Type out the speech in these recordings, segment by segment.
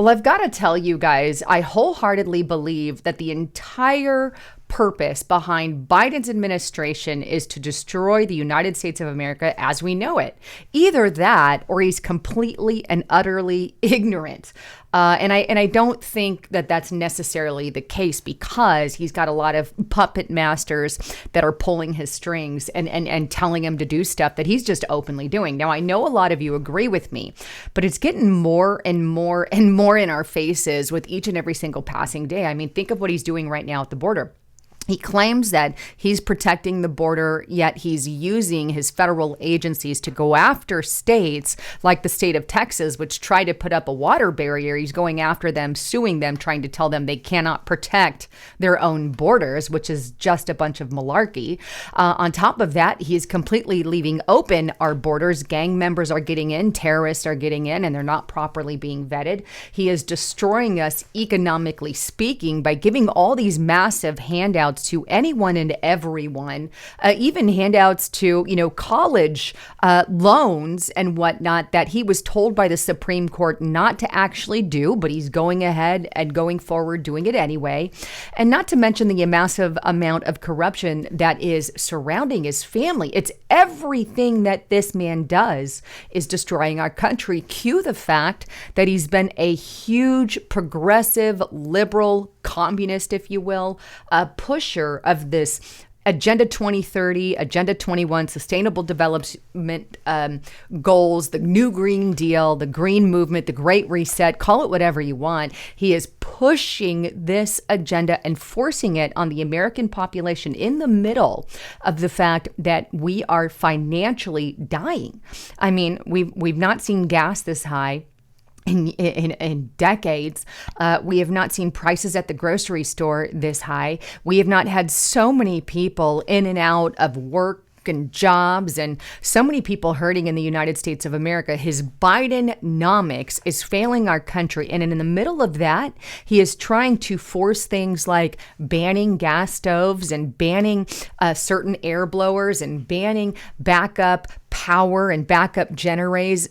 Well, I've got to tell you guys, I wholeheartedly believe that the entire purpose behind Biden's administration is to destroy the United States of America as we know it. Either that or he's completely and utterly ignorant. And I don't think that that's necessarily the case because he's got a lot of puppet masters that are pulling his strings and telling him to do stuff that he's just openly doing. Now, I know a lot of you agree with me, but it's getting more and more and more in our faces with each and every single passing day. I mean, think of what he's doing right now at the border. He claims that he's protecting the border, yet he's using his federal agencies to go after states like the state of Texas, which try to put up a water barrier. He's going after them, suing them, trying to tell them they cannot protect their own borders, which is just a bunch of malarkey. On top of that, he's completely leaving open our borders. Gang members are getting in, terrorists are getting in, and they're not properly being vetted. He is destroying us economically speaking by giving all these massive handouts to anyone and everyone, even handouts to, college loans and whatnot that he was told by the Supreme Court not to actually do, but he's going ahead and going forward doing it anyway. And not to mention the massive amount of corruption that is surrounding his family. It's everything that this man does is destroying our country. Cue the fact that he's been a huge progressive liberal communist, if you will, pusher of this Agenda 2030, Agenda 21, Sustainable Development Goals, the New Green Deal, the Green Movement, the Great Reset, call it whatever you want. He is pushing this agenda and forcing it on the American population in the middle of the fact that we are financially dying. I mean, we've not seen gas this high in decades. We have not seen prices at the grocery store this high. We have not had so many people in and out of work and jobs and so many people hurting in the United States of America. His Bidenomics is failing our country. And in the middle of that, he is trying to force things like banning gas stoves and banning certain air blowers and banning backup power and backup generators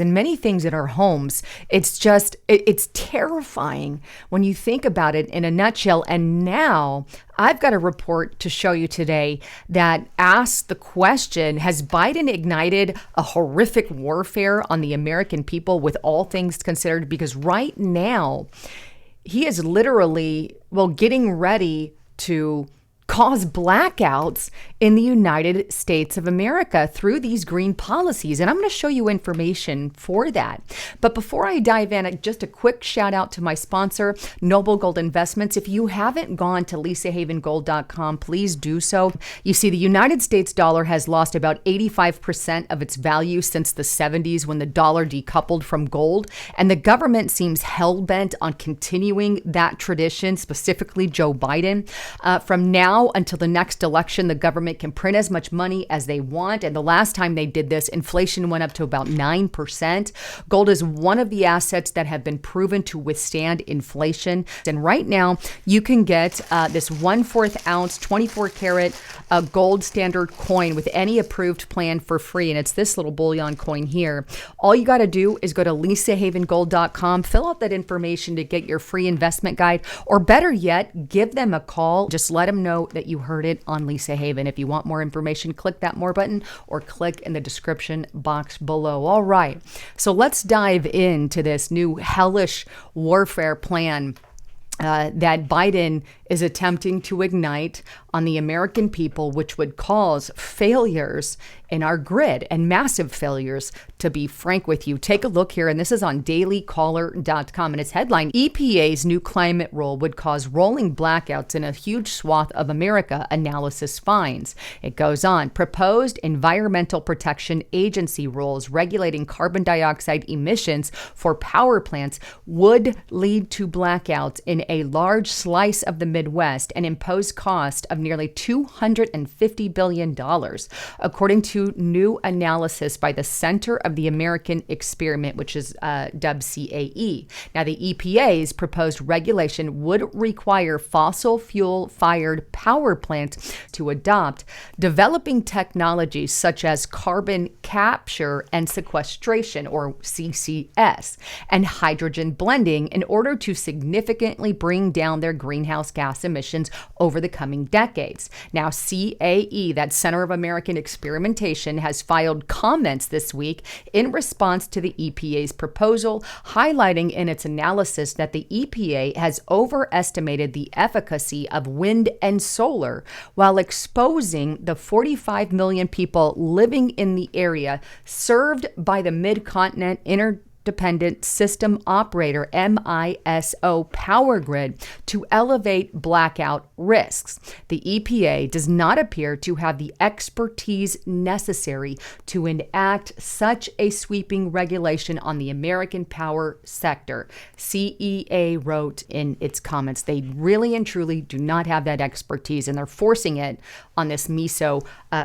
and many things in our homes. It's just, it's terrifying when you think about it in a nutshell. And now I've got a report to show you today that asks the question, has Biden ignited a horrific warfare on the American people with all things considered? Because right now he is literally, getting ready to cause blackouts in the United States of America through these green policies. And I'm going to show you information for that. But before I dive in, just a quick shout out to my sponsor, Noble Gold Investments. If you haven't gone to lisahavengold.com, please do so. You see, the United States dollar has lost about 85% of its value since the 70s when the dollar decoupled from gold. And the government seems hell-bent on continuing that tradition, specifically Joe Biden. From now until the next election, the government can print as much money as they want. And the last time they did this, inflation went up to about 9%. Gold is one of the assets that have been proven to withstand inflation. And right now, you can get this 1/4 ounce, 24 karat gold standard coin with any approved plan for free. And it's this little bullion coin here. All you got to do is go to lisahavengold.com, fill out that information to get your free investment guide, or better yet, give them a call. Just let them know that you heard it on Lisa Haven. If you want more information, click that more button or click in the description box below. All right, so let's dive into this new hellish warfare plan that Biden is attempting to ignite on the American people, which would cause failures in our grid and massive failures, to be frank with you. Take a look here, and this is on dailycaller.com, and its headline, EPA's new climate rule would cause rolling blackouts in a huge swath of America, analysis finds. It goes on, proposed Environmental Protection Agency rules regulating carbon dioxide emissions for power plants would lead to blackouts in a large slice of the Midwest and impose cost of nearly $250 billion. According to to new analysis by the Center of the American Experiment, which is dubbed CAE. Now, the EPA's proposed regulation would require fossil fuel-fired power plants to adopt developing technologies such as carbon capture and sequestration, or CCS, and hydrogen blending in order to significantly bring down their greenhouse gas emissions over the coming decades. Now, CAE, that Center of American Experimentation, has filed comments this week in response to the EPA's proposal, highlighting in its analysis that the EPA has overestimated the efficacy of wind and solar while exposing the 45 million people living in the area served by the Mid-Continent Interdependent System Operator MISO power grid to elevate blackout risks. The EPA does not appear to have the expertise necessary to enact such a sweeping regulation on the American power sector, CEA wrote in its comments. They really and truly do not have that expertise, and they're forcing it on this MISO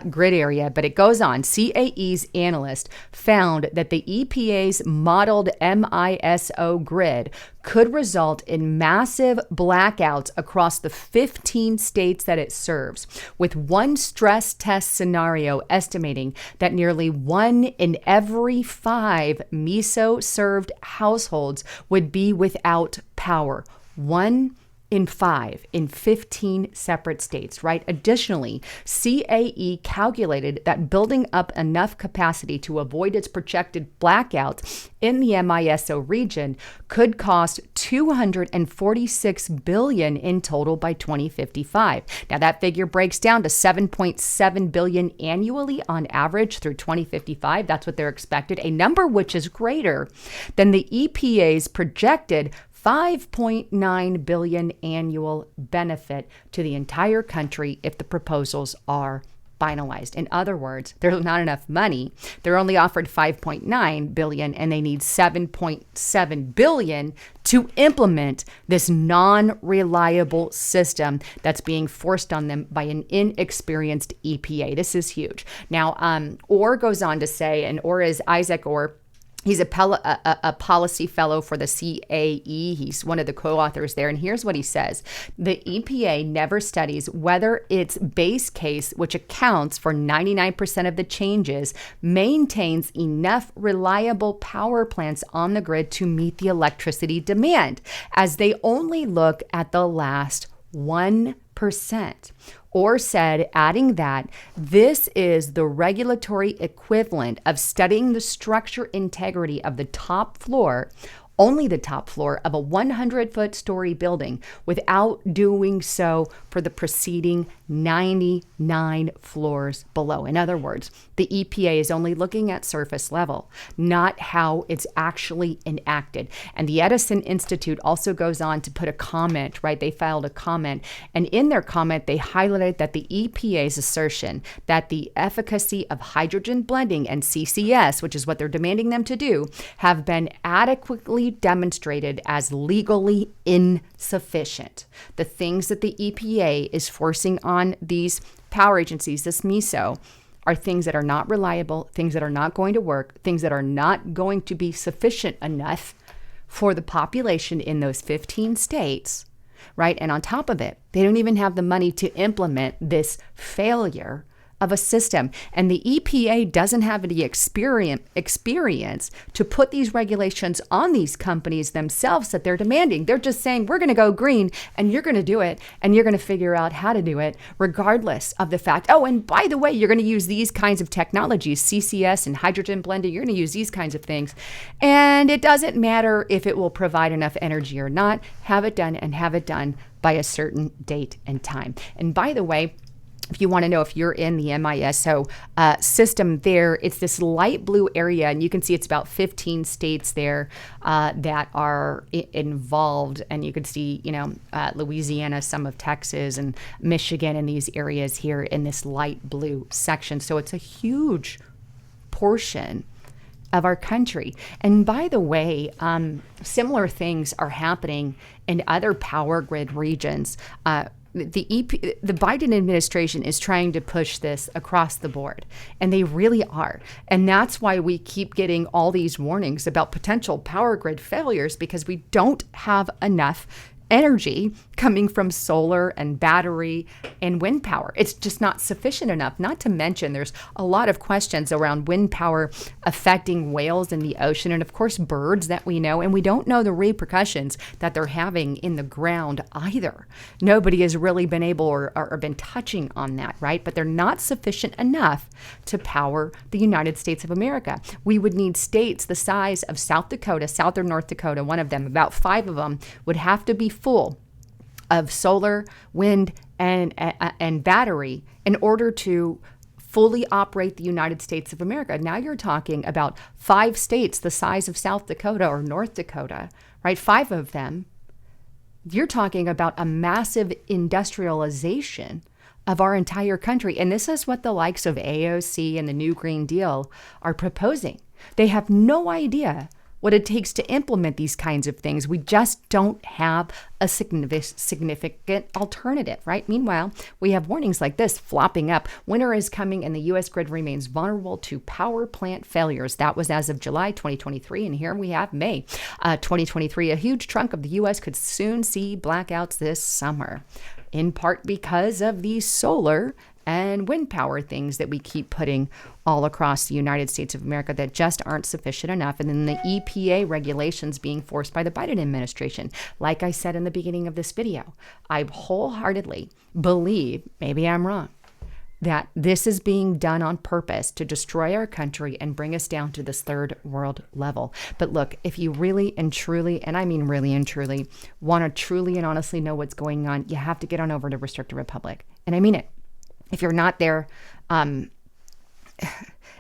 grid area. But it goes on. CAE's analyst found that the EPA's modeled MISO grid could result in massive blackouts across the 15 states that it serves, with one stress test scenario estimating that nearly 1 in every 5 MISO-served households would be without power. 1 in 5 in 15 separate states, right? Additionally, CAE calculated that building up enough capacity to avoid its projected blackouts in the MISO region could cost $246 billion in total by 2055. Now, that figure breaks down to $7.7 billion annually on average through 2055. That's what they're expected, a number which is greater than the EPA's projected $5.9 billion annual benefit to the entire country if the proposals are finalized. In other words, there's not enough money. They're only offered $5.9 billion, and they need $7.7 billion to implement this non-reliable system that's being forced on them by an inexperienced EPA. This is huge. Now, Orr goes on to say, and Orr is Isaac Orr. He's a policy fellow for the CAE. He's one of the co-authors there. And here's what he says. The EPA never studies whether its base case, which accounts for 99% of the changes, maintains enough reliable power plants on the grid to meet the electricity demand, as they only look at the last 1%. Or said, adding that this is the regulatory equivalent of studying the structure integrity of the top floor, only the top floor of a 100-foot story building, without doing so for the preceding 99 floors below. In other words, the EPA is only looking at surface level, not how it's actually enacted. And the Edison Institute also goes on to put a comment, right? They filed a comment, and in their comment, they highlighted that the EPA's assertion that the efficacy of hydrogen blending and CCS, which is what they're demanding them to do, have been adequately demonstrated as legally insufficient. The things that the EPA is forcing on these power agencies, this MISO, are things that are not reliable, things that are not going to work, things that are not going to be sufficient enough for the population in those 15 states, right? And on top of it, they don't even have the money to implement this failure of a system. And the EPA doesn't have the experience to put these regulations on these companies themselves that they're demanding. They're just saying, we're going to go green, and you're going to do it, and you're going to figure out how to do it, regardless of the fact, oh, and by the way, you're going to use these kinds of technologies, CCS and hydrogen blending, you're going to use these kinds of things. And it doesn't matter if it will provide enough energy or not. Have it done, and have it done by a certain date and time. And by the way, if you want to know if you're in the MISO system there, it's this light blue area, and you can see it's about 15 states there that are involved. And you can see, Louisiana, some of Texas, and Michigan, and these areas here in this light blue section. So it's a huge portion of our country. And by the way, similar things are happening in other power grid regions. the Biden administration is trying to push this across the board, and they really are. And that's why we keep getting all these warnings about potential power grid failures, because we don't have enough energy coming from solar and battery and wind power. It's just not sufficient enough. Not to mention, there's a lot of questions around wind power affecting whales in the ocean and, of course, birds that we know. And we don't know the repercussions that they're having in the ground either. Nobody has really been able or been touching on that, right? But they're not sufficient enough to power the United States of America. We would need states the size of South Dakota, South or North Dakota, one of them, about 5 of them, would have to be full of solar, wind, and battery in order to fully operate the United States of America. Now you're talking about 5 states the size of South Dakota or North Dakota, right? 5 of them. You're talking about a massive industrialization of our entire country. And this is what the likes of AOC and the New Green Deal are proposing. They have no idea what it takes to implement these kinds of things. We just don't have a significant alternative, right? Meanwhile, we have warnings like this flopping up. Winter is coming and the U.S. grid remains vulnerable to power plant failures. That was as of July 2023, and here we have May 2023. A huge chunk of the U.S. could soon see blackouts this summer, in part because of these solar and wind power things that we keep putting all across the United States of America that just aren't sufficient enough. And then the EPA regulations being forced by the Biden administration. Like I said in the beginning of this video, I wholeheartedly believe, maybe I'm wrong, that this is being done on purpose to destroy our country and bring us down to this third world level. But look, if you really and truly, and I mean really and truly, want to truly and honestly know what's going on, you have to get on over to Restricted Republic. And I mean it. If you're not there,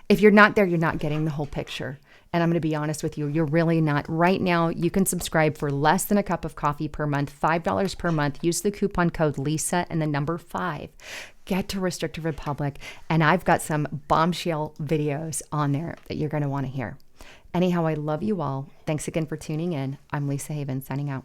you're not getting the whole picture. And I'm going to be honest with you, you're really not. Right now, you can subscribe for less than a cup of coffee per month, $5 per month. Use the coupon code Lisa and the number 5. Get to Restricted Republic, and I've got some bombshell videos on there that you're going to want to hear. Anyhow, I love you all. Thanks again for tuning in. I'm Lisa Haven, signing out.